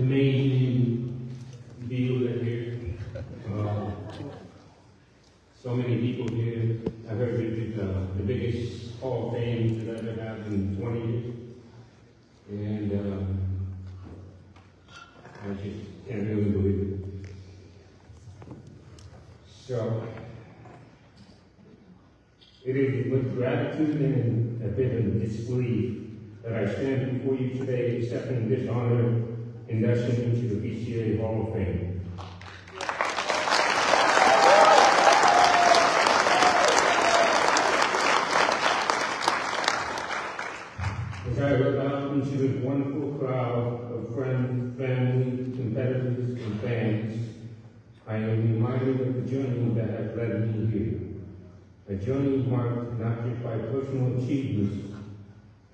amazing view that here. So many people here. I heard it's the biggest Hall of Fame that I've ever had in 20 years. And I just can't really believe it. So, it is with gratitude and a bit of disbelief that I stand before you today accepting this honor induction into the BCA Hall of Fame. As I look out into this wonderful crowd of friends, family, competitors, and fans, I am reminded of the journey that has led me here. A journey marked not just by personal achievements,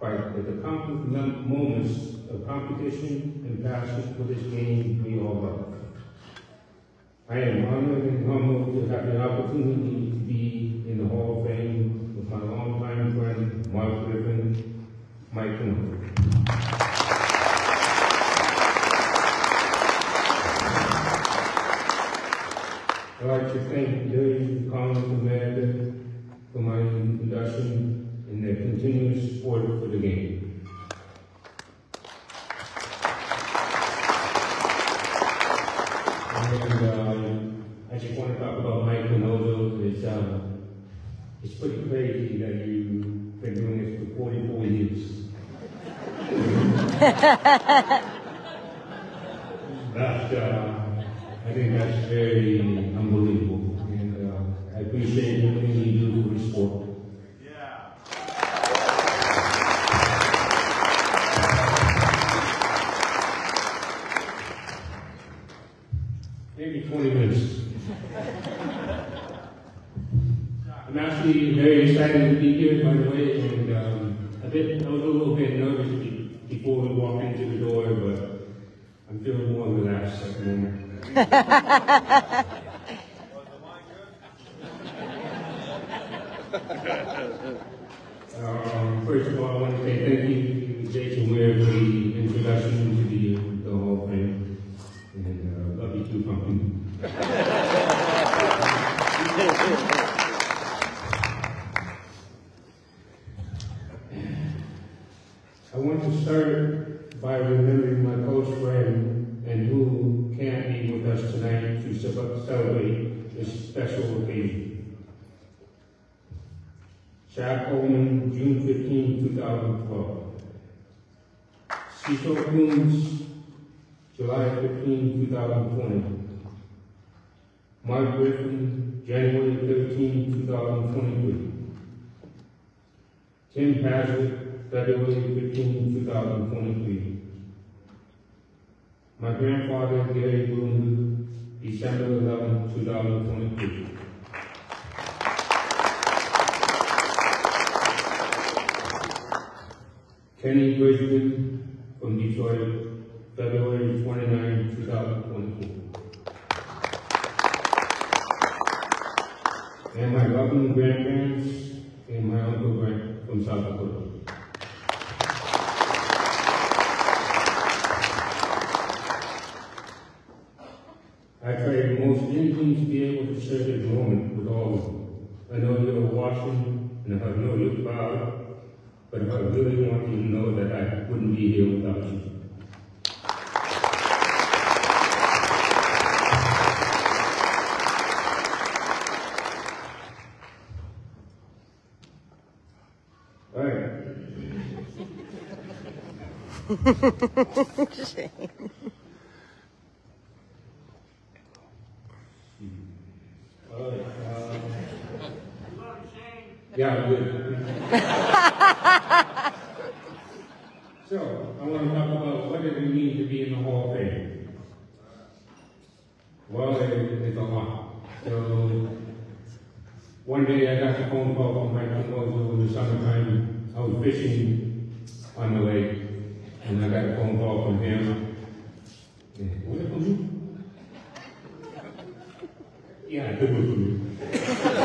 but with the moments of competition and passion for this game we all love. I am honored and humbled to have the opportunity to be in the Hall of Fame with my longtime friend, Mark Griffin, Mike Boening. I'd like to thank Billy Collins America for my induction and their continuous support for the game. And I just want to talk about Mike Boening. It's pretty crazy that you've been doing this for 44 years. I think that's very unbelievable, and I appreciate everything you do for the sport. Yeah. Maybe 20 minutes. I'm actually very excited to be here, by the way, and I was a little bit nervous before we walked into the door, but I'm feeling more relaxed at the moment. First of all, I want to say thank you to Jason Weir for the introduction to the Hall of Fame, and love you too, Pumpkin. I want to start by remembering my close friend and who can't be with us tonight to celebrate this special occasion. Chad Coleman, June 15, 2012. Cecil Coombs, July 15, 2020. Mark Griffin, January 13, 2023. Tim Patrick, February 15, 2023. My grandfather, Gary Boone, December 11, 2023. Kenny Bridgman from Detroit, February 29, 2024. And my loving grandparents and my uncle Brent from South Dakota. I pray most anything to be able to share this moment with all of you. I know you're watching, and I know you're proud, but I really want you to know that I wouldn't be here without you. All right. Yeah, I'm good. So, I want to talk about what does it mean to be in the Hall of Fame. Well, it's a lot. So, one day I got a phone call from Mike Boening in the summertime. I was fishing on the lake, and I got a phone call from him. Was it from you? Yeah, I think it was from you.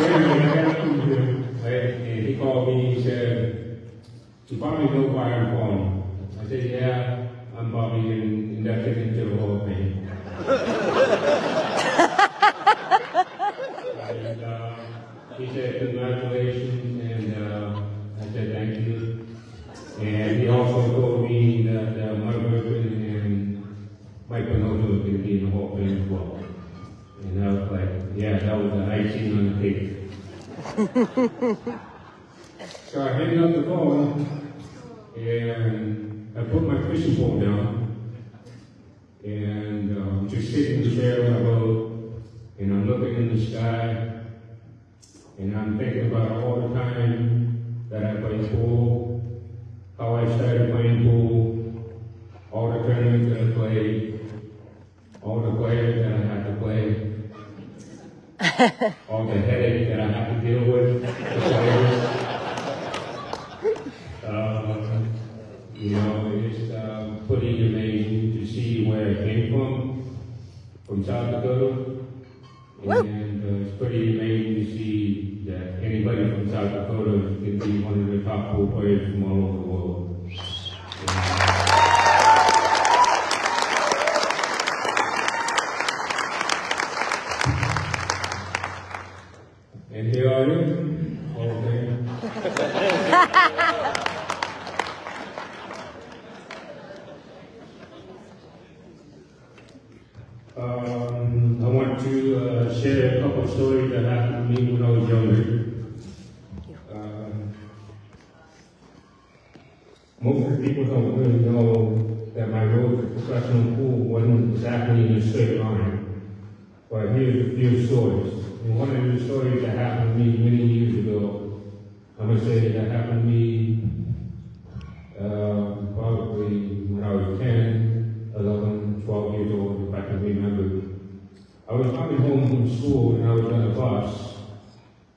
Anyway, I got from him. And he called me and he said, "You probably know why I'm calling." I said, "Yeah, I'm Bobby, and inducted into the Hall of Fame. And he said congratulations, and I said thank you. And he also told me that Mike Griffin and Mike Pinocchio was going to be in the Hall of Fame as well. And I was like, yeah, that was the icing on the cake. So I hanged up the phone, and I put my fishing pole down, and just sitting in the chair on the road, and I'm looking in the sky, and I'm thinking about all the time that I played pool, how I started playing pool, all the tournaments that I played, all the players that I had to play, all the headache that I had to deal with, the players. You know, it's pretty amazing to see where I came from South Dakota. And it's pretty amazing to see that anybody from South Dakota can be one of the top pool players from all over the world. And here I am, Hall of Fame. I want to share a couple of stories that happened to me when I was younger. Most of the people don't really know that my road to professional pool wasn't exactly in a straight line. But here's a few stories. And one of the stories that happened to me many years ago, I'm going to say that happened to me probably when I was 10, 11, 12 years old, if I can remember. I was coming home from school and I was on a bus,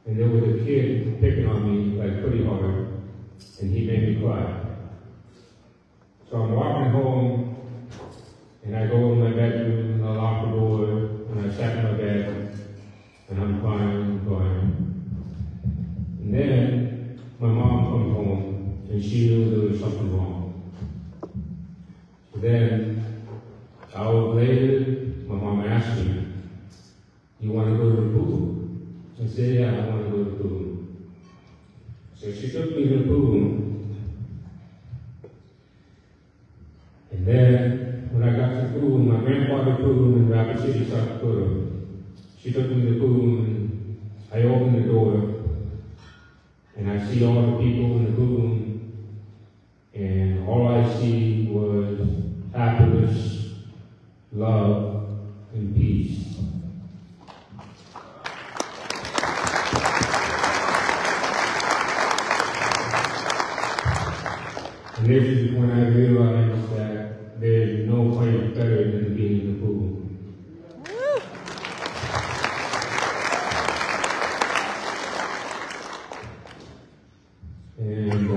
and there was a kid picking on me like pretty hard, and he made me cry. So I'm walking home, and I go in my bedroom, and I lock the door, and I sat in my bed, and I'm crying and crying. And then my mom comes home, and she knew there was something wrong. So then, hours later, my mom asked me, "You want to go to the pool?" I said, "Yeah, I want to go to the pool." So she took me to the pool. And then, when I got to the pool, my grandfather pool in Rapid City, South Dakota, she took me to the pool, and I opened the door, and I see all the people in the pool, and all I see was happiness, love, and peace. And this is when I realized that there's no place better than to be in the pool. And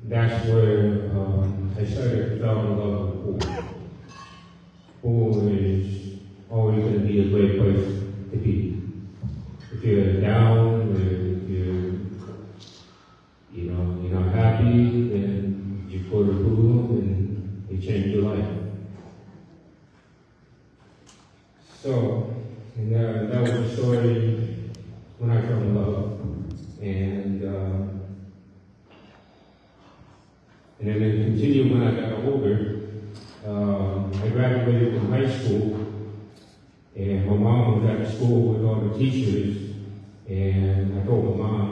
that's where I started to fall in love with the pool. Pool is always going to be a great place to be. If you're down, if you're not happy, then you go to the pool and it changes your life. So, and that was the story when I fell in love. And then it continued when I got older. I graduated from high school, and my mom was at school with all the teachers, and I told my mom,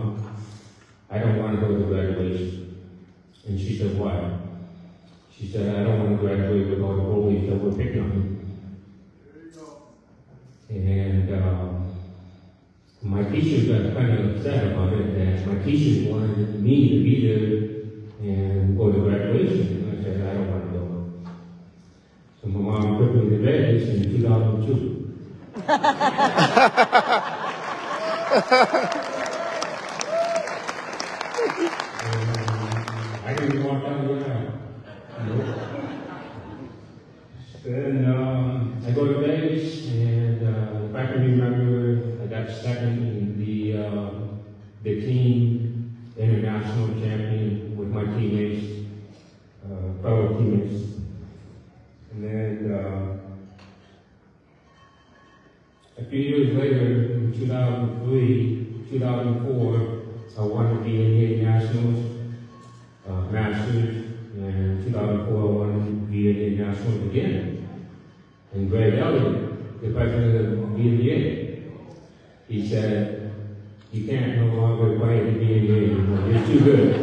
"I don't want to go to graduation." And she said, "Why?" She said, "I don't want to graduate with all the bullies that were picking on me." And my teachers got kind of upset about it, that my teachers wanted me to be there and go to graduation. And I said, "I don't want to go." So my mom took me to Vegas in 2002. I didn't walk down the aisle. Then I go to Vegas, and if I can remember, I got second in the team international champion with my teammates, fellow teammates. And a few years later, in 2003, 2004, I won the VNA Nationals, Masters, and 2004 I won the VNA Nationals again. And Greg Elliott, the president of VNA, he said, "You can't no longer play the VNA anymore. You're too good."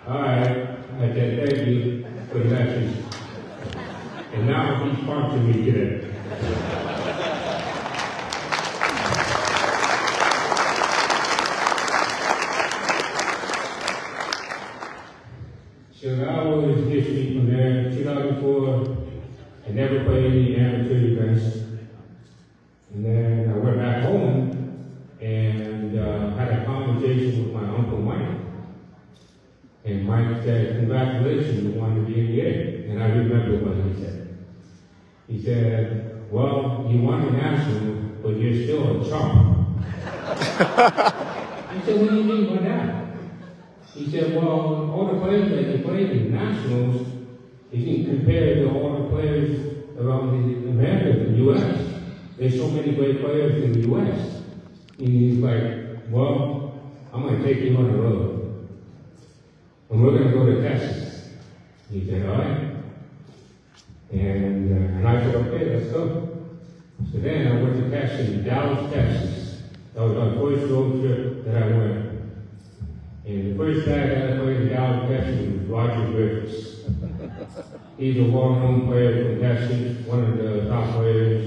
All right, I said, thank you for the message. And now he's sponsoring me today. So that was history from there. 2004, I never played any amateur events. And then I went back home and had a conversation with my Uncle Mike. And Mike said, "Congratulations, you won the VNA." And I remember what he said. He said, "Well, you won the national, but you're still a chump." I said, "What do you mean by that?" He said, "Well, all the players that you played in nationals, you can compare to all the players around the America, the U.S. There's so many great players in the U.S. And he's like, "Well, I'm going to take you on the road. And we're going to go to Texas." He said, "All right." And I said, "Okay, let's go." So then I went to Texas, Dallas, Texas. That was our first road trip that I went. And the first guy that I played in Dallas, Texas was Roger Griffiths. He's a well-known player from Texas, one of the top players.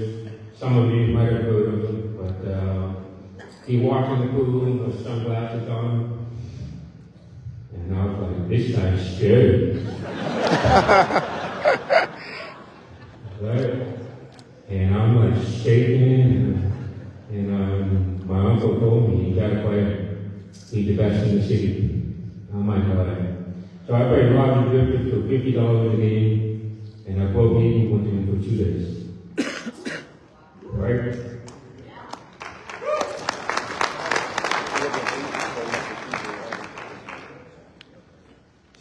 Some of you might have heard of him, but he walked in the pool with sunglasses on. And I was like, this guy's scary. Right? And I'm like shaking, and my uncle told me, "You gotta play. He's the best in the city." I'm like, all right. So I played Roger Griffith for $50 a game, and I broke even with him for 2 days. Right?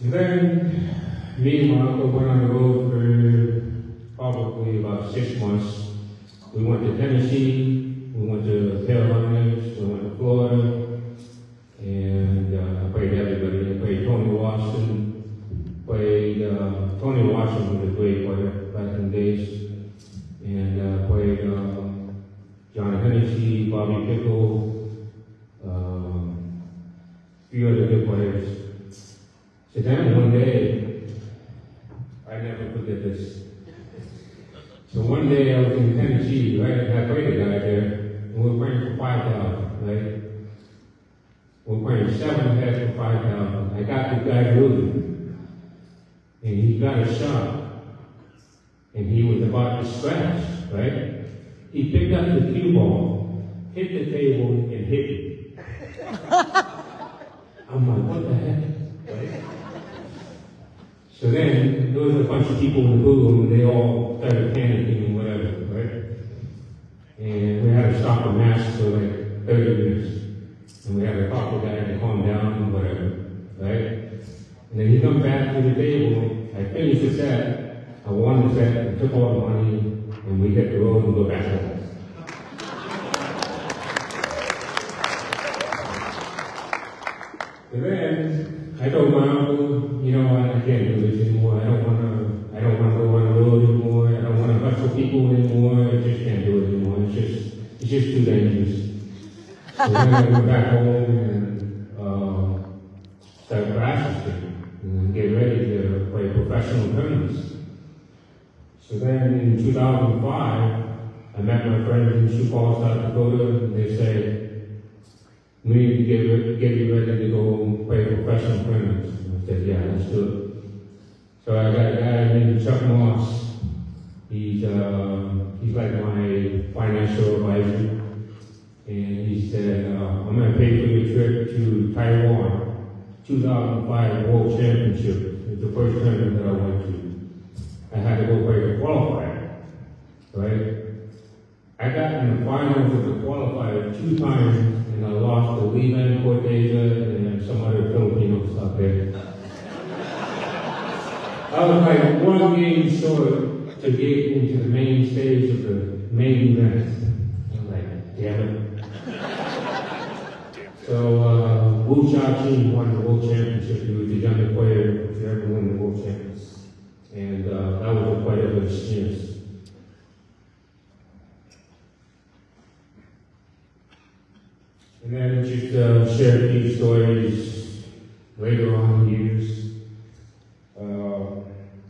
So then, me and my uncle went on the road for probably about 6 months. We went to Tennessee, we went to Carolinas, we went to Florida, and I played everybody. I played Tony Watson. Tony Watson was a great player back in the days, and played John Hennessy, Bobby Pickle, a few other good players. So then one day, I never forget this. So one day I was in Tennessee, right? And I played a guy there, and we were playing for 5,000, right? We were playing 7 heads for 5,000. I got the guy moving, and he got a shot, and he was about to scratch, right? He picked up the cue ball, hit the table, and hit it. I'm like, what the heck? Right? So then, there was a bunch of people in the pool, and they all started panicking and whatever, right? And we had to stop the match for like 30 minutes. And we had to talk to the guy to calm down and whatever, right? And then he comes back to the table, I finished the set, I won the set, and took all the money, and we hit the road and go back home. And then, I told my uncle, you know what, I can't do this anymore. I don't want to go on the road anymore. I don't want to hustle people anymore. I just can't do it anymore. It's just too dangerous. So then I went back home and started practicing and get ready to play professional tournaments. So then in 2005, I met my friends in Sioux Falls, South Dakota, and they said, "We need to get you ready to go play professional tournaments." And I said, "Yeah, let's do it." So I got a guy named Chuck Moss. He's like my financial advisor. And he said, "I'm going to pay for your trip to Taiwan, 2005 World Championship." It's the first tournament that I went to. I had to go play the qualifier, right? I got in the finals of the qualifier 2 times, and I lost to Leland Corteza and some other Filipinos out there. I was like one game short to get into the main stage of the main event. I'm like, damn it. So, Wu Chao-Chi won the world championship. He was the youngest player to ever win the world championships. And that was quite an experience. And then just share a few stories later on in the years.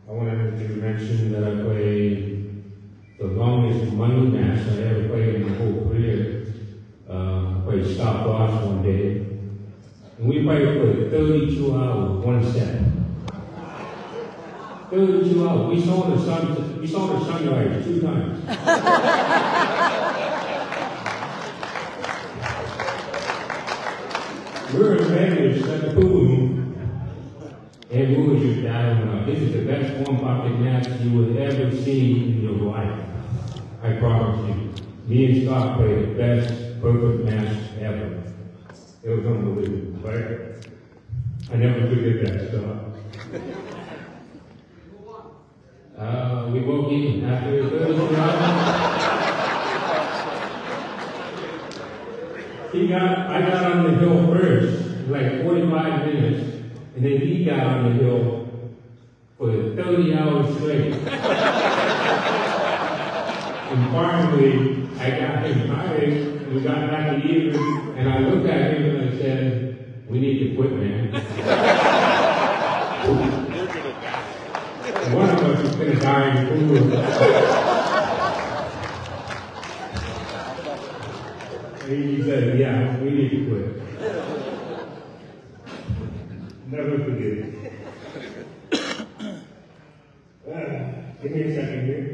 I wanted to mention that I played the longest money match I ever played in my whole career. I played stopwatch one day. And we played for 32 hours, one set. 32 hours. We saw the sunrise 2 times. We were in Vegas at the pool. And who was your dad? This is the best warm-up match you would ever see in your life. I promise you. Me and Scott played the best, perfect match ever. It was unbelievable, right? I never forget that stuff. We woke in after 32 hours. I got on the hill first, like 45 minutes. And then he got on the hill for 30 hours straight. And finally, I got him tired, and we got back together, and I looked at him and I said, we need to quit, man. One of us is going to die in food. And he said, yeah, we need to quit. Never forget it. Give me a second here.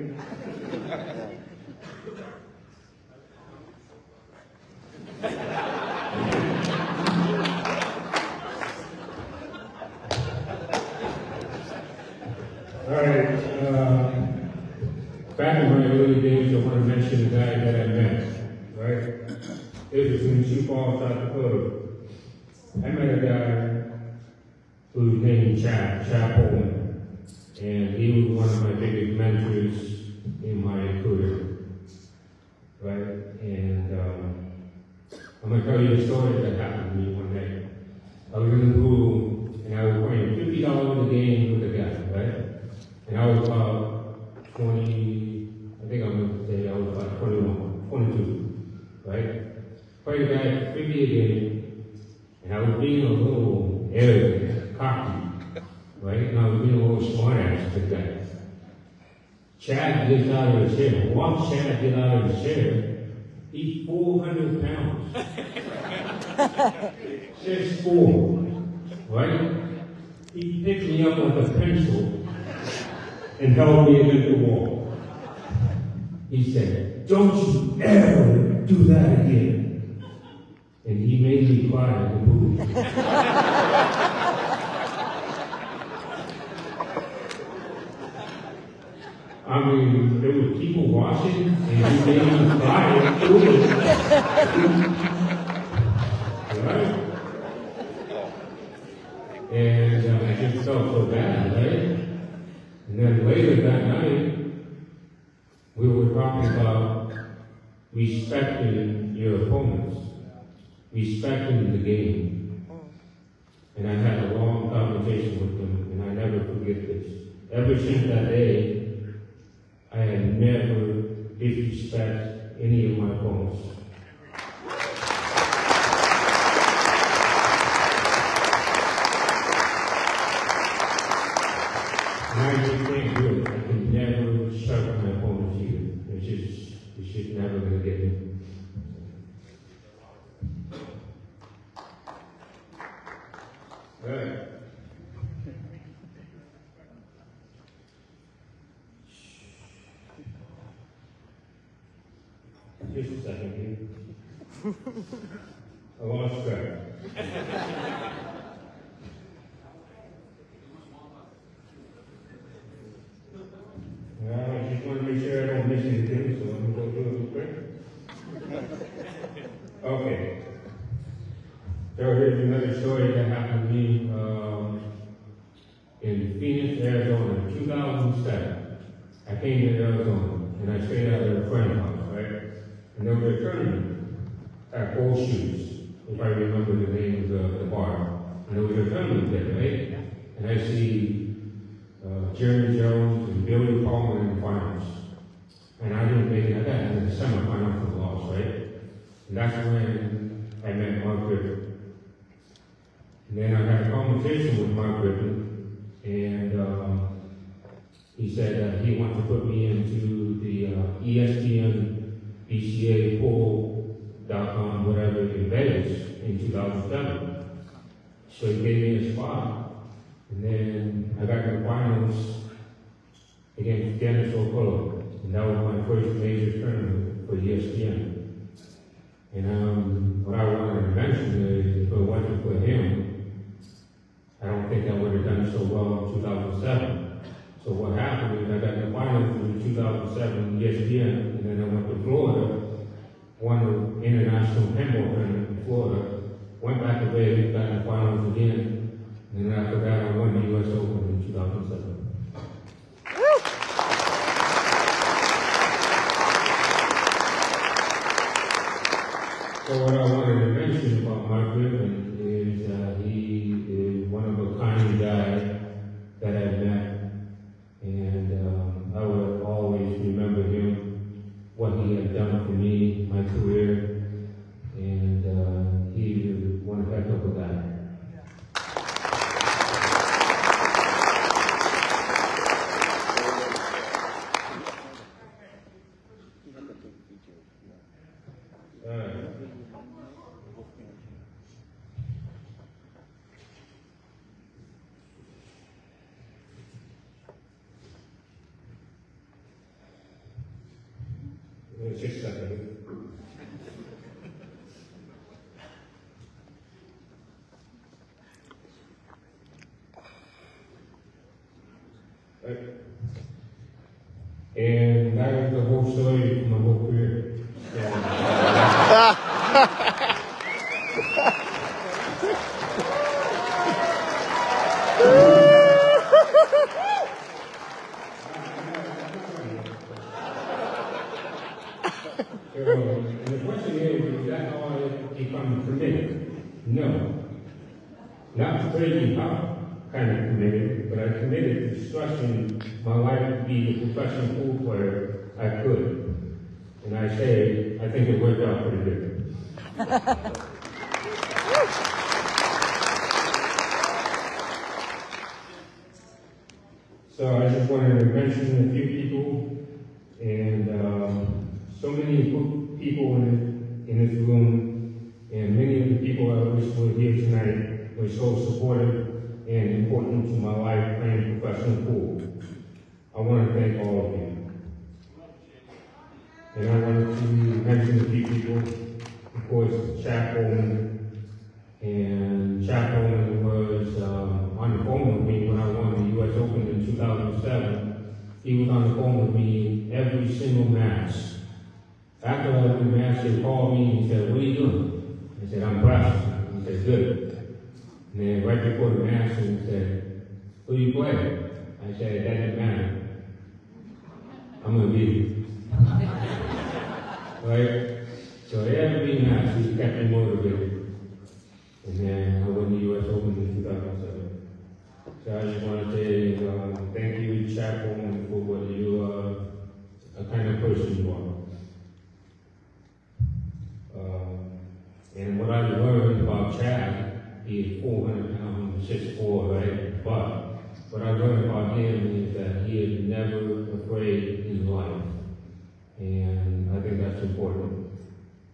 All right. Back in my early days, I want to mention the guy that I met. Right? It was in Sioux Falls, South Dakota. I met a guy who's named Chad Boening, and he was one of my biggest mentors in my career, right? And I'm going to tell you a story that happened to me one day. I was in the pool, and I was playing $50 a game with a guy, right? And I was about 20, I think I'm going to say I was about 21, 22, right? Played a guy 50 a game, and I was being a little arrogant, cocky, right? And I was being a little smart ass to the guy. Chad gets out of his chair. Watch Chad get out of his chair. He's 400 pounds. 6'4", right? He picked me up like a pencil and held me against the wall. He said, don't you ever do that again. And he made me cry in the pool. I mean, there were people watching, and he made me cry in the pool. Right? And I just felt so bad, right? And then later that night, we were talking about respecting your opponents, respecting the game. And I had a long conversation with him, and I never forget this. Ever since that day, I had never disrespected any of my opponents. And I just can't do it. I can never shut my opponents either. It's just never going to get me. All right. Just a second here. I lost track. I just want to make sure I don't miss anything, so I'm going to go through it quick. Okay. So here's another story that happened to me in Phoenix, Phoenix, Arizona, 2007. I came to Arizona, and I stayed at a friend's house, right? And there was a tournament at Shoes, if I remember the name of the bar. And there was a tournament there, right? And I see Jerry Jones and Billy Palmer in the finals. And I didn't make it. I got in the semifinal for the loss, right? And that's when I met Mark Griffin. And then I had a conversation with Mark Griffin, and he said that he wanted to put me into the ESPN BCA pool.com, whatever, in Vegas in 2007. So he gave me a spot. And then I got to the finals against Dennis O'Connor. And that was my first major tournament for ESPN. And what I wanted to mention is, if it wasn't for him, I don't think I would have done so well in 2007. So what happened is I got in the finals in 2007 ESPN, and then I went to Florida, won the international pinball tournament in Florida, went back to Vegas, got in the finals again, and then after that I won the US Open in 2007. So what I wanted to mention about Mark Griffin is he is one of a kind guy that I've met, and I will always remember him, what he had done for me, my career, and he is one heck of a guy. Just a second. Right. And that is the whole story of my whole career. And the question is that how I become committed? No. Not crazy how kind of committed, but I committed to stretching my life to be the professional pool player I could. And I say, I think it worked out pretty good. So I just wanted to mention a few people, and so many people in this room, and many of the people I wish were here tonight were so supportive and important to my life playing professional pool. I want to thank all of you. And I wanted to mention a few people. Of course, Chap Boening. And Chap Boening was on the phone with me when I won the US Open in 2007. He was on the phone with me every single match. After I won the match, they called me and he said, "What are you doing?" I said, "I'm practicing." He said, "Good." And then right before the match, he said, "Who do you play?" I said, "It doesn't matter. I'm going to beat you." Right? So every match, he kept me motivated. And then I won the US Open in 2007. So I just want to say thank you, Chap Boening, for what you a kind of person you are. And what I learned about Chad, he is 400 pounds, 6'4", right? But what I learned about him is that he is never afraid in life. And I think that's important.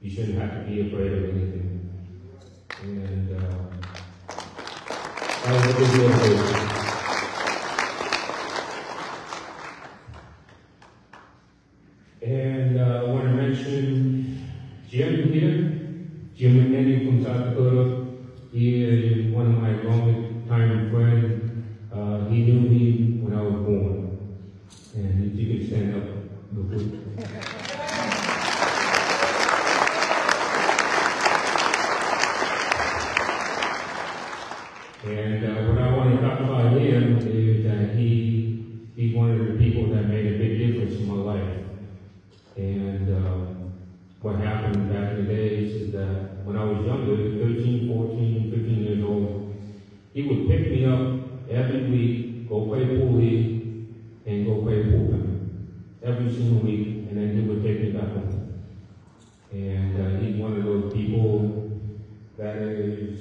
You shouldn't have to be afraid of anything. And I was a good motivation. And I want to mention Jim here. Jim McNeely from South Dakota. He is one of my longest-time friends. He knew me when I was born. And if you could stand up real quick. And what I want to talk about him is that he when I was younger, 13, 14, 15 years old, he would pick me up every week, go play pool league, and go play pool tournament. Every single week, and then he would take me back home. And he's one of those people that is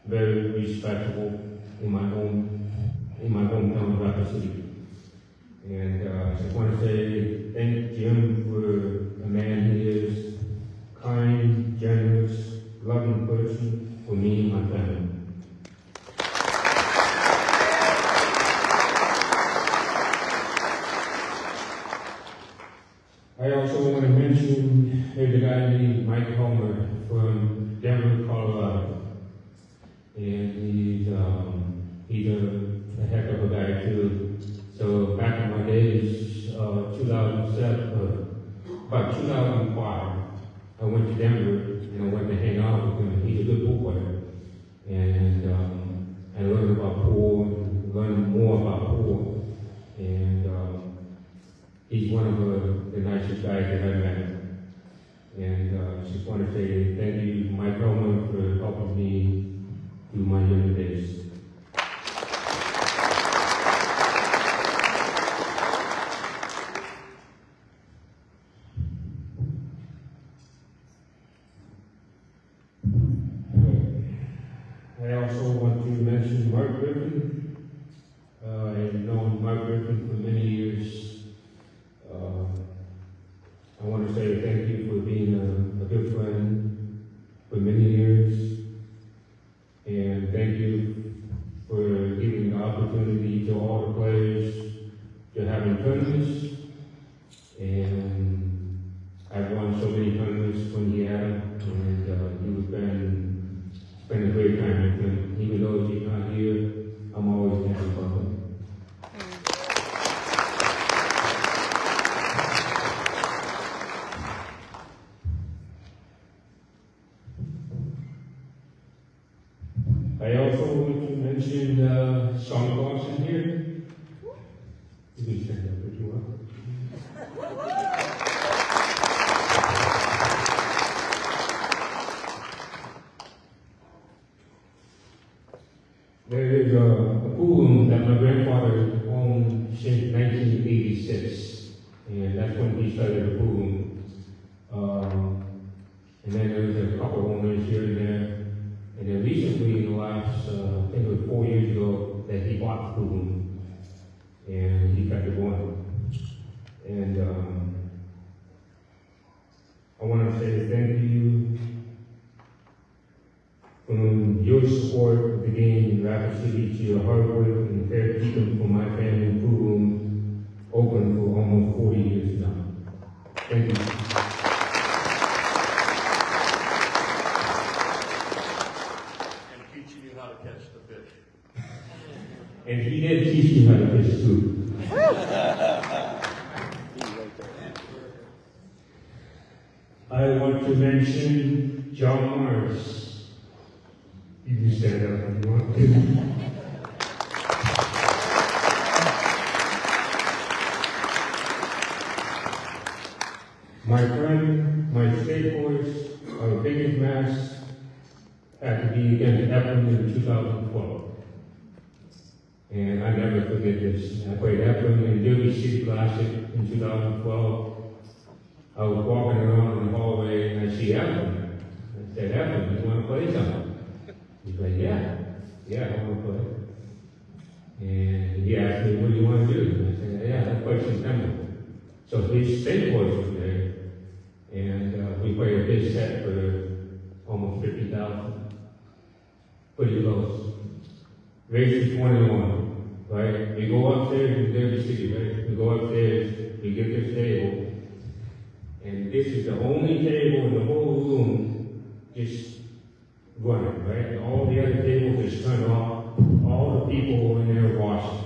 very respectable in my hometown of Rapid City. And I just want to say thank Jim for the man he is, kind, generous, loving person for me and my family. I also want to mention the guy named Mike Homer from Denver, Colorado. And he's a heck of a guy too. So back in my days, 2007, about 2005, I went to Denver and I went to hang out with him. He's a good pool player. And I learned about pool, learned more about pool. And he's one of the nicest guys that I've met. And I just want to say thank you, Mike Hellman, for helping me through my younger days. I also want to mention Mark Griffin. I've known Mark Griffin for many years. I want to say thank you for being a good friend for many years. And thank you for giving the opportunity to all the players to having tournaments. And I've won so many tournaments when he had them. And you've been a great time with him. Even though he's not here, I'm always thankful for him. I also want to mention Sean Dawson here. You can stand up if you want. There is a pool room that my grandfather owned since 1986, and that's when he started the pool room. And then there was a couple owners here and there. And then recently, in the last, I think it was 4 years ago, that he bought the pool room, and he kept it going. And I want to say thank you from your support of the game in Rapid City to your hard work and caretaking for my family pool room, open for almost 40 years now. Thank you. And he did teach me how to fish too. I want to mention John Morris. You can stand up if you want to. My friend, my state horse, our biggest match had to be against Ephraim in 2012. And I never forget this. I played Ephraim in Derby City Classic in 2012. I was walking around in the hallway and I see Ephraim. I said, Ephraim, you want to play something? He's like, yeah, I want to play. And he asked me, what do you want to do? And I said, yeah, let's play some tempo. So his state horse was there. And we played a big set for almost 50,000. Pretty close. Race is 21, right? We go upstairs in Derby City, right? We go upstairs, we get this table, and this is the only table in the whole room just running, right? All the other tables just turned off, all the people in there watching.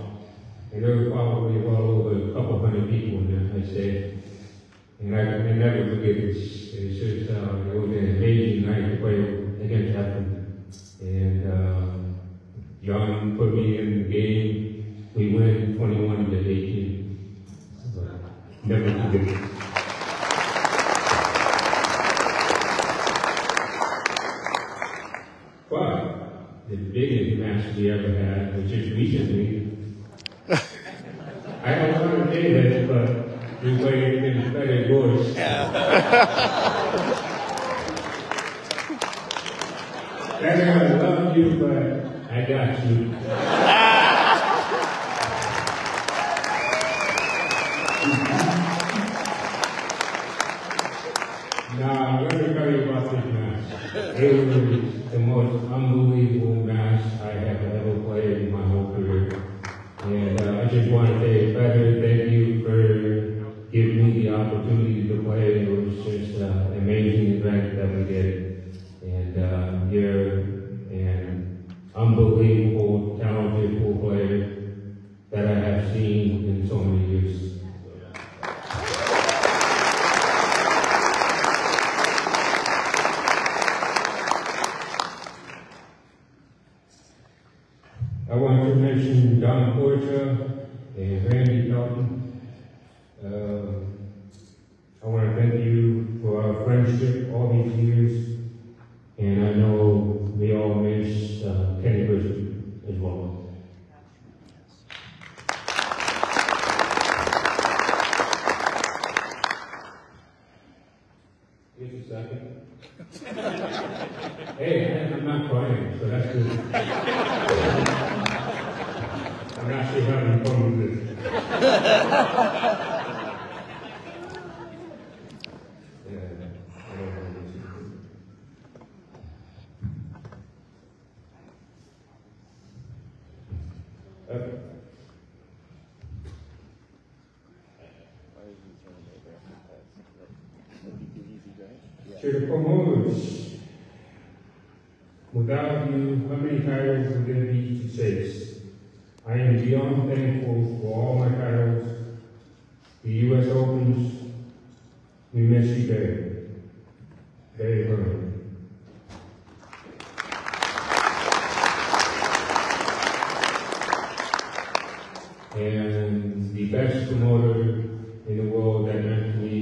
And there were probably well over a couple hundred people in there, I say. And I never forget this. It's just, it was an amazing night to play against Ephraim. And John put me in the game. We win 21-18. But never forget it. biggest match we ever had, which is recently. I don't want to say this, but we played in a better voice. Better, I love you, but I got you. Now, let me tell you about this match. It was the most unbelievable match I have ever played in my whole career. And I just want to say, Feather, thank you for giving me the opportunity to play. It was just an amazing event that we did. And you're an unbelievable, talented pool player that I have seen in so many years. I want to mention Don Porter and Randy Dalton. I want to thank you for our friendship all these years, and I know we all miss Kenny Bishop as well. Just a second. Hey, I'm not crying, so that's good. I'm actually having fun with this. To the promoters, without you, how many titles would there be to chase? I am beyond thankful for all my titles, the U.S. Opens. We miss you, Barry. Barry Burns. And the best promoter in the world that meant to me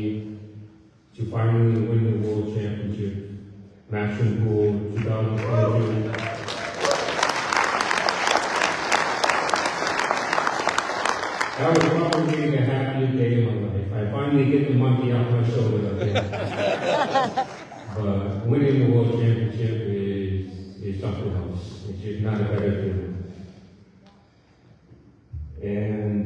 to finally win the World Championship, Maxim Pool 2022. That was probably the happiest day of my life. I finally get the monkey off my shoulder again. But winning the World Championship is something else. It's just not a better feeling. And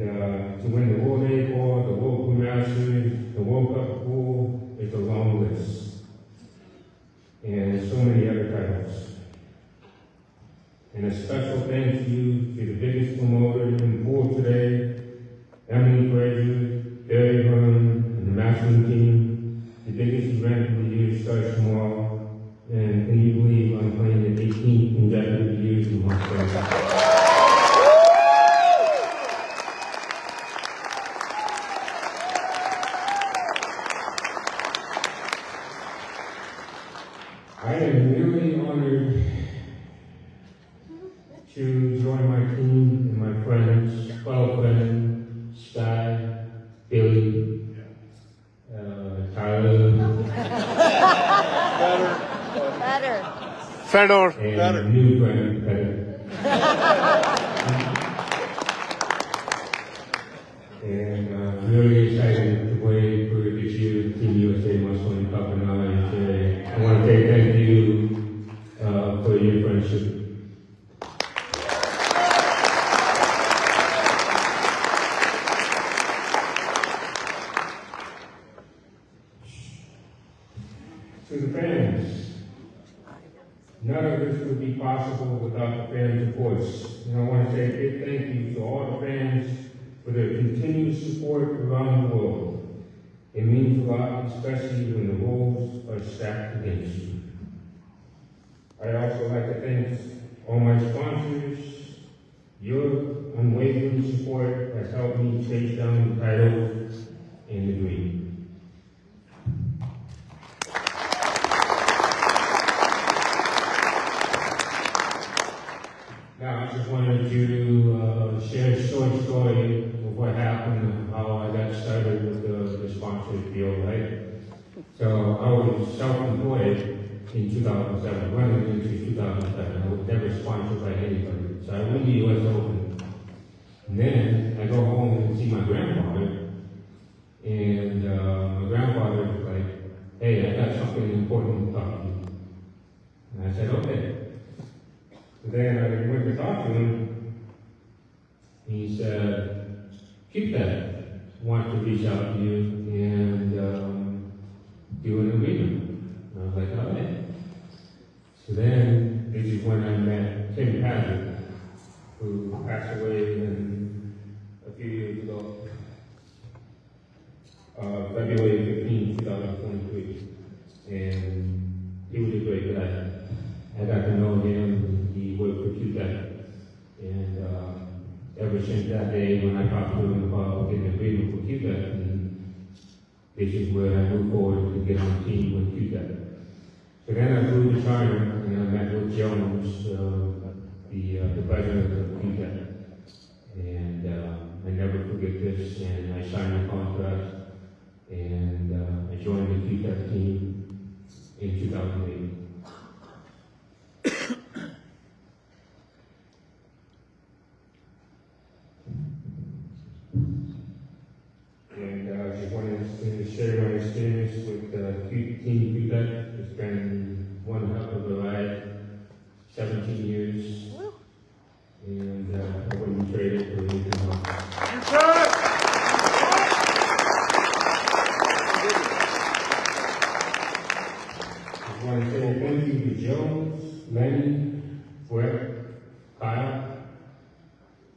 to win the World A Ball, the World Pool Masters, the World Cup Pool, it's a long list. And so many other titles. And a special thank you to the biggest promoter in pool today, Emily Frazier, Barry Hearn, and the Maxim team. The biggest event of the year starts tomorrow. And can you believe I'm playing the 18th consecutive years in my career? I am really honored to join my team and my friends, Ben, Sky, Billy, Tyler, Fedor, and new friend, Fedor. And really excited to play for this year's Team USA Must-Win Cup, and I want to say thank you for your friendship. To the fans, none of this would be possible without the fans' voice. And I want to say a big thank you to all the fans for their continued support around the world. It means a lot, especially when the rules are stacked against you. I'd also like to thank all my sponsors. Your unwavering support has helped me chase down the title and the dream. Now, I just wanted to share a short story of what happened and how I got started with the sponsor deal, right? So I was self-employed, in 2007, running into 2007. I was never sponsored by anybody. So I went to the U.S. Open. And then I go home and see my grandfather. And my grandfather was like, hey, I got something important to talk to you. And I said, okay. So then I went to talk to him. He said, keep that. I want to reach out to you and do an agreement. And I was like, all right. So then, this is when I met Tim Patrick, who passed away a few years ago, February 15, 2023. And he was a great guy. I got to know him. He worked for QTech. And ever since that day when I talked to him about getting an agreement with QTech, and this is where I moved forward to get on the team with QTech. So then I flew to China and I met with Jones, the president of QTech. And I never forget this, and I signed a contract and I joined the QTech team in 2008. And I just wanted to share my experience with Team QTech. It's been one heck of a ride, 17 years. And I wouldn't trade it for anything else. I want to say thank you to Jones, Lenny, Brett, Kyle,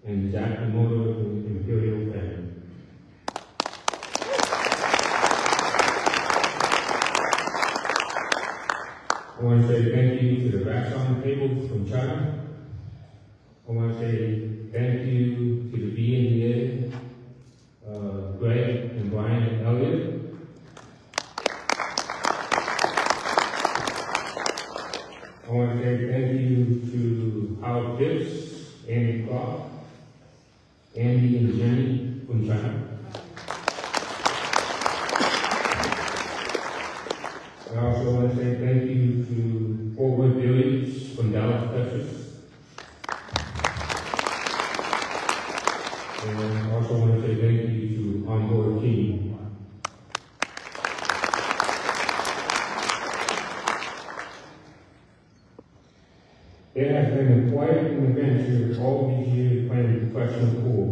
and Jack the Motor of the Imperial family. I want to say thank you to the rats on the table from China. I want to say thank you to the BNDA, Greg and Brian Elliott. I want to say thank you to Howard Gibbs, Andy Clark, Andy and Jenny from China. I also want to say thank you to Forward Village from Dallas, Texas. And I also want to say thank you to Onboard Team. It has been quite an adventure all these years playing professional pool,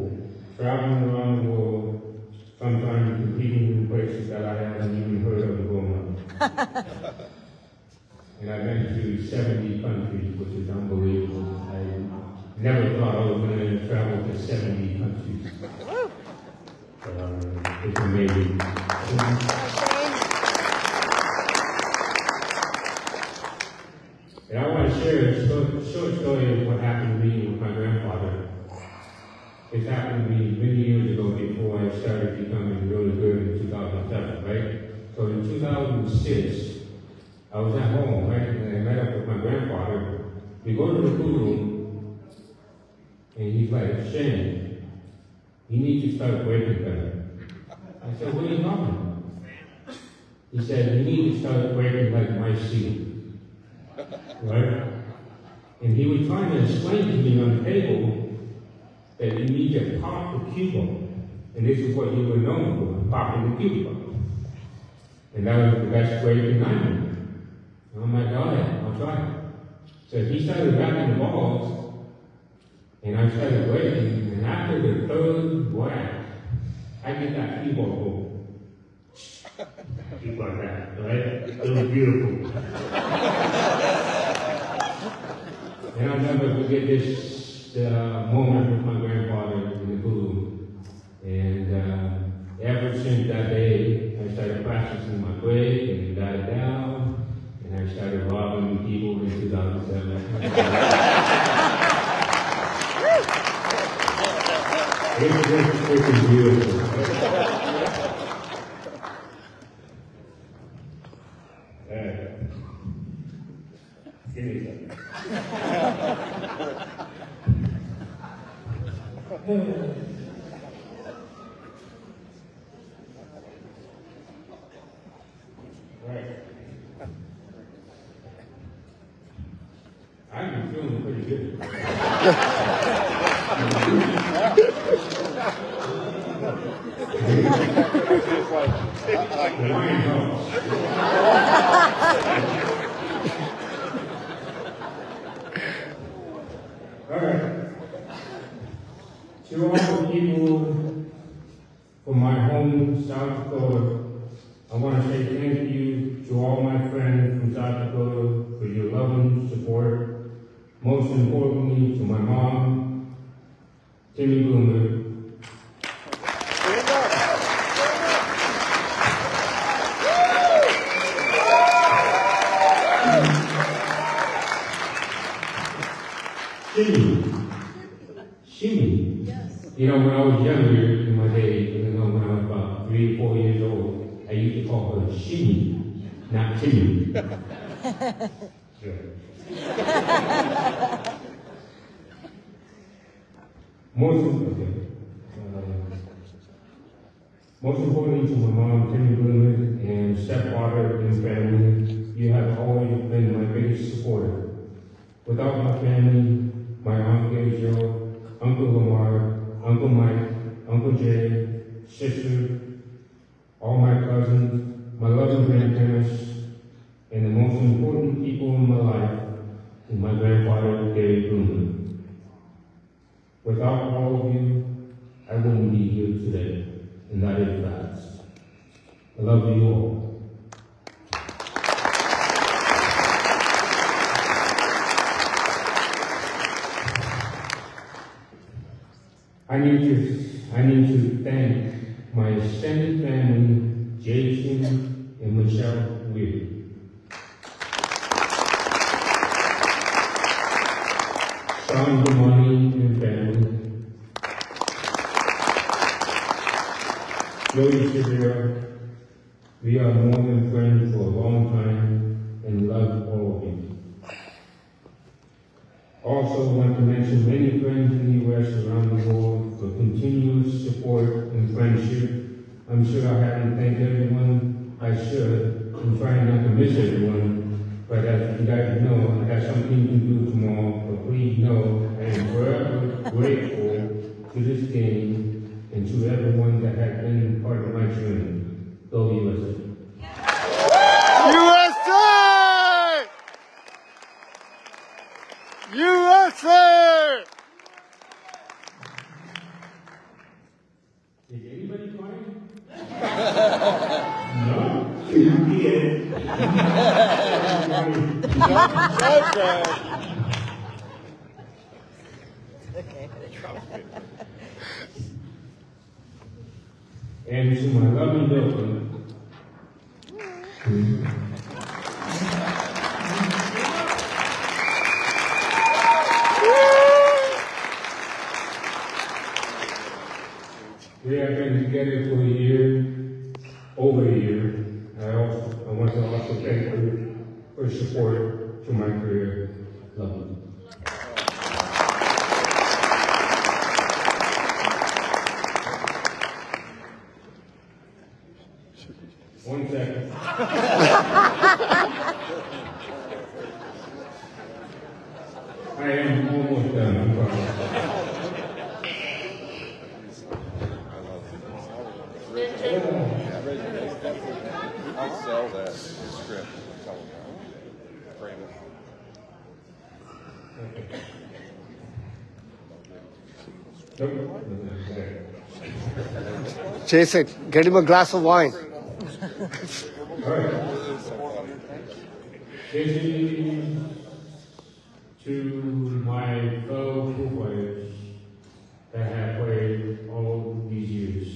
traveling around the world, sometimes competing in places that I haven't even heard of growing up. And I've been to 70 countries, which is unbelievable. I never thought I was going to travel to 70 countries. It's amazing. And I want to share a short story of what happened to me with my grandfather. It happened to me many years ago before I started becoming really good in 2007, right? So in 2006, I was at home, right? And I met up with my grandfather. We go to the pool room, and he's like, Shane, you need to start breaking better. I said, what are you talking about? He said, you need to start breaking like my seed. Right? And he was trying to explain to me on the table that you need to pop the cue ball. And this is what you were known for, popping the cue ball. And that was the best break in I knew. And I'm like, all right, I'll try it. So he started wrapping the balls, and I started breaking, and after the third whack, I get that cue ball goal. Keep like that, right? It was beautiful. And I'll never forget this moment with my grandfather in the pool. And ever since that day, I started practicing my break and got it down. And I started robbing people in 2007. It was beautiful. Give me a second. Right. All right. To all the people from my home, South Dakota, I want to say thank you to all my friends from South Dakota for your love and support. Most importantly, to my mom, Timmy Bloomer. Shimmy. Yes. You know, when I was younger in my days, you know, when I was about 3 or 4 years old, I used to call her Shimmy, not Timmy. Sure. Most importantly to my mom, Timmy Bloomer, and stepfather and family, you have always been my biggest supporter. Without my family, my Aunt Gabriel, Uncle Lamar, Uncle Mike, Uncle Jay, sister, all my cousins, my loving grandparents, and the most important people in my life is my grandfather, Gary Bloomer. Without all of you, I wouldn't be here today, and that is facts. I love you all. I need to thank my extended family, Jason and Michelle Weir. Sean Damani and family. Jody Severa. We are more than friends for a long time and love all of you. Also want to mention many friends in the U.S. around the world for continuous support and friendship. I'm sure I haven't thanked everyone I should. I'm trying not to miss everyone, but as you guys know, I got something to do tomorrow, but please know I am forever grateful to this game and to everyone that has been part of my journey. Go USA! USA! Is anybody crying? No? You did. Okay. And to my loving daughter, we have been together for a year, over a year. I want to also thank her for support to my career. Love you. One second. I am almost done. I'm sorry. I'll sell that script. Frame Nope. Jason, get him a glass of wine. All right. This is to my fellow pool players that have played all these years.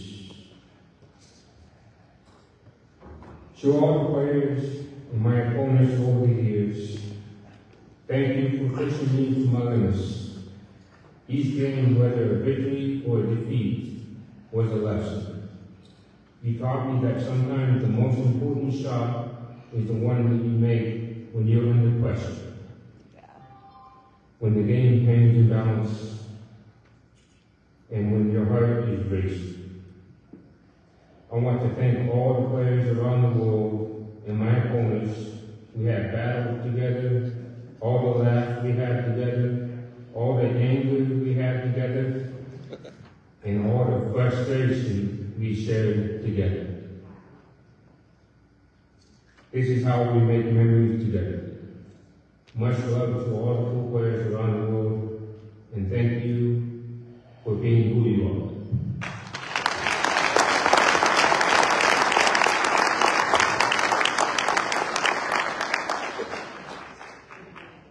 To all the players and my opponents over the years, thank you for pushing me to my limits. Each game, whether a victory or a defeat, was a lesson. You taught me that sometimes the most important shot is the one that you make when you're under pressure. When the game hangs in balance and when your heart is racing. I want to thank all the players around the world and my opponents. We had battles together, all the laughs we had together, all the anger we had together. and all the frustration we shared together. This is how we make memories together. Much love to all the pool players around the world, and thank you for being who you are.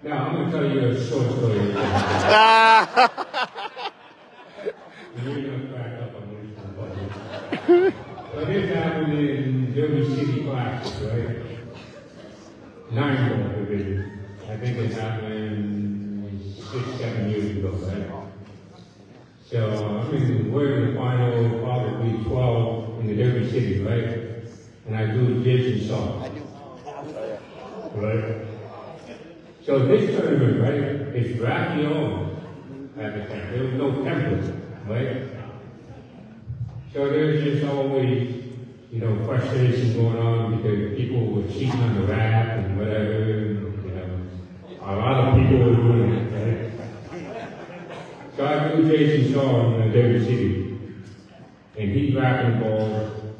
Now, I'm going to tell you a short story. You're going to crack up on this one. So this happened in Derby City classes, right? 9-ball division. I think it happened 6-7 years ago, right? So, I mean, we're in the final, probably 12 in the Derby City, right? And I do Jason Shaw. Right? So this tournament, right, it's draft your own at the time. There was no template, right? So there's just always, you know, frustration going on because people were cheating on the rap and whatever, you know. A lot of people were doing it, right? So I do Jason Shaw in Derby City, and he's rapping the ball,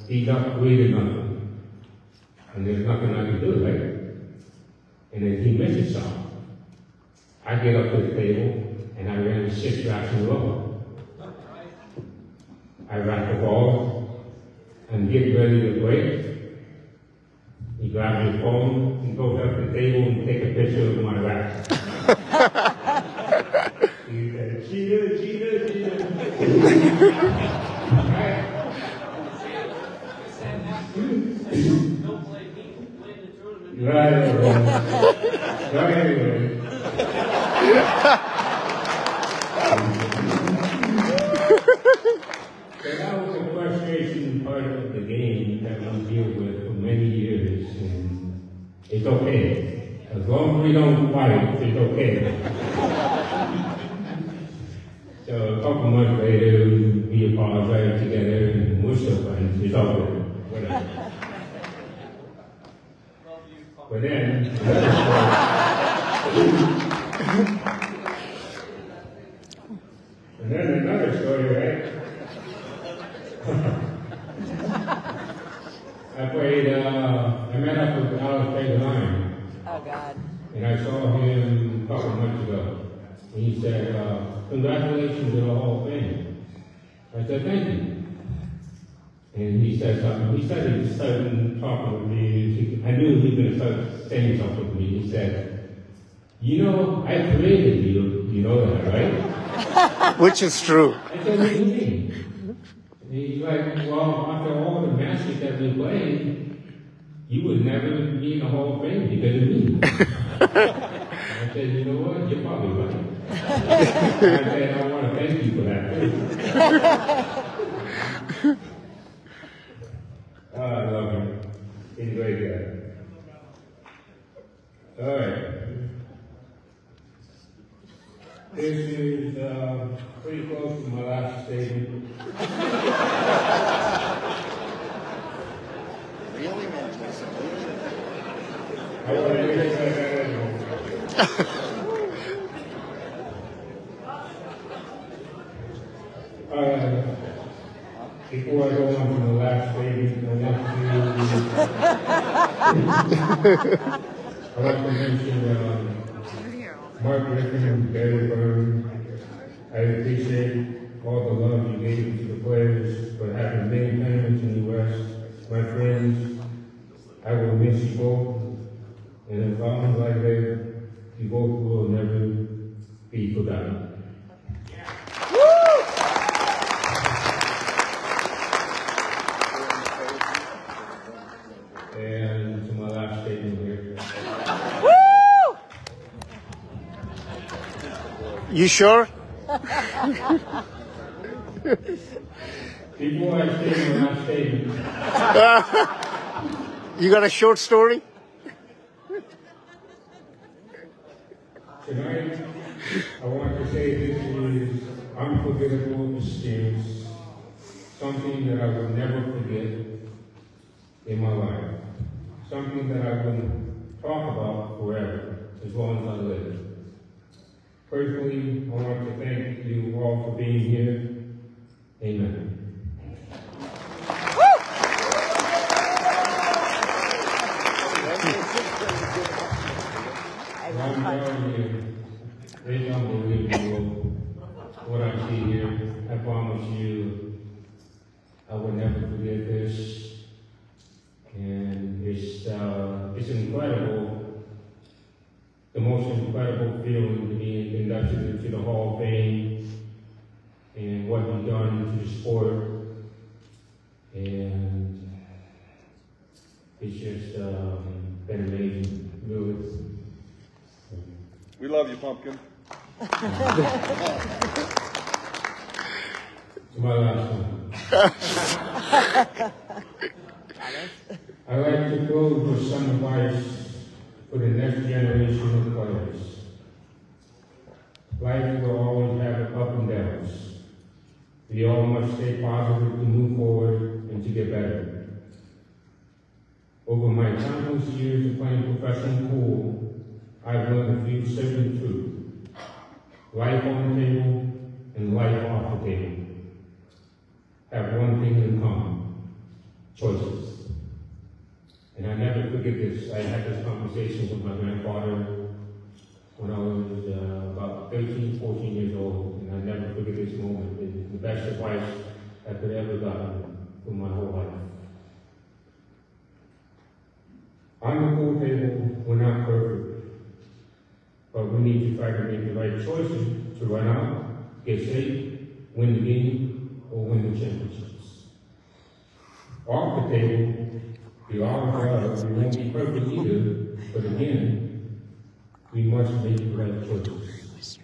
he's up 3-0. And there's nothing I can do, right? And then he misses something. I get up to the table, and I ran 6 raps in a row. I rap the ball, and get ready to break. He grabs his phone, he goes up to the table and take a picture of my rap. He said, cheater, cheater, cheater. Right? Right. Anyway. So that was a frustration part of the game that we deal with for many years, and it's okay. As long as we don't fight, it's okay. So a couple months later, we apologized together, and we're still friends. It's all good. Whatever. But then, and then another story, right? I met up with Alex Line. Oh, God. And I saw him a couple months ago. And he said, congratulations to the Hall of Fame. I said, thank you. And he said something. He said he started talking with me. I knew he was going to start saying something with me. He said, you know, I created you. You know that, right? Which is true. I said, what do you mean? And he's like, well, after all the matches that we played, you would never be in the Hall of Fame because of me. I said, you know what? You're probably right. I said, I want to thank you for that, too. Oh, I love him. He's a great guy. All right. This is pretty close to my last statement. Really meant this. I want to make sure that anyway. Before I go on to the last statement, I want to mention Mark Griffin and Barry Byrne. I appreciate all the love you gave to the players for having many tournaments in the West. My friends, I will miss you both, and as long as I live, you both will never be forgotten. And to my last statement here. You sure? Before I say my last statement, You got a short story? tonight, I want to say this is unforgettable experience, something that I will never forget in my life, something that I will talk about forever, as long as I live. Personally, I want to thank you all for being here. Amen. I'm telling you, it's unbelievable what I see here. I promise you, I will never forget this. And it's incredible, the most incredible feeling to be inducted into the Hall of Fame and what you've done to the sport. And it's just been amazing, really. We love you, Pumpkin. It's my last one. I like to close with some advice for the next generation of players. Life will always have ups and downs. We all must stay positive to move forward and to get better. Over my countless years of playing professional pool, I've learned a few certain truths. Life on the table and life off the table have one thing in common: choices. And I never forget this. I had this conversation with my grandfather when I was about 13, 14 years old, and I never forget this moment. It's the best advice I could ever gotten for my whole life. On the pool table, we're not perfect, but we need to try to make the right choices to run out, get safe, win the game, or win the championships. Off the table, we all love, we won't be perfect either, but again, we must make the right choices.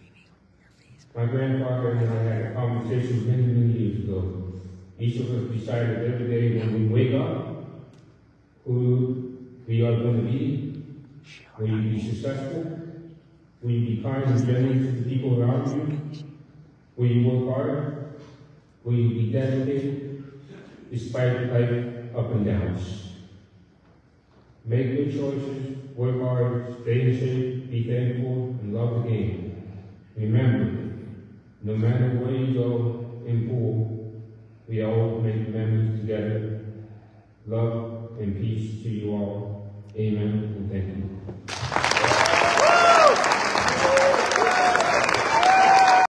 My grandfather and I had a conversation many, many years ago. Each of us decided every day when we wake up who we are going to be. Will you be successful? Will you be kind and generous to the people around you? Will you work hard? Will you be dedicated despite life up and downs? Make good choices, work hard, stay in shape, be thankful, and love the game. Remember, no matter where you go in pool, we all make memories together. Love and peace to you all.